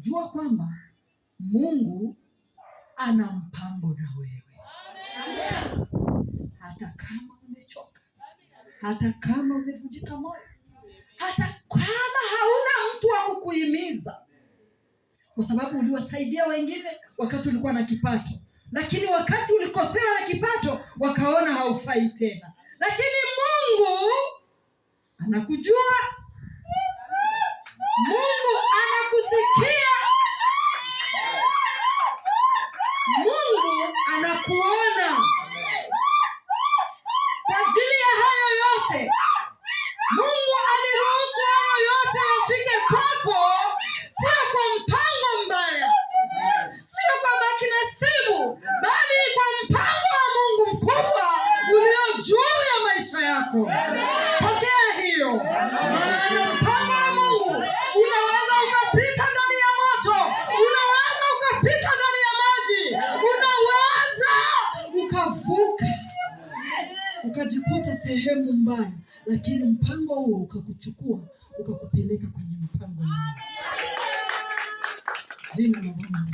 jua kwamba Mungu ana mpango na wewe. Hata kama umechoka, hata kama umevunjika moyo, hata kama hauna mtu wa kukuhimiza, kwa sababu uliwasaidia wengine wakati ulikuwa na kipato, lakini wakati ulikosewa na kipato wakaona haufai tena. Lakini Mungu anakujua, Mungu anakusikia, Mungu anakuona. Kwa ajili ya hayo yote, Mungu aliruhusu hayo yote yafike kwako, sio kwa mpango mbaya, sio kwa bahati nasibu, bali ni kwa mpango wa Mungu mkubwa ulio juu ya maisha yako. Pokea hiyo. Maana mpango wa Mungu unaweza ukapita ndani ya moto, unaweza ukapita ndani ya maji, unaweza ukavuka ukajikuta sehemu mbaya, lakini mpango huo ukakuchukua ukakupeleka kwenye mpango wa Mungu. Jina la Bwana.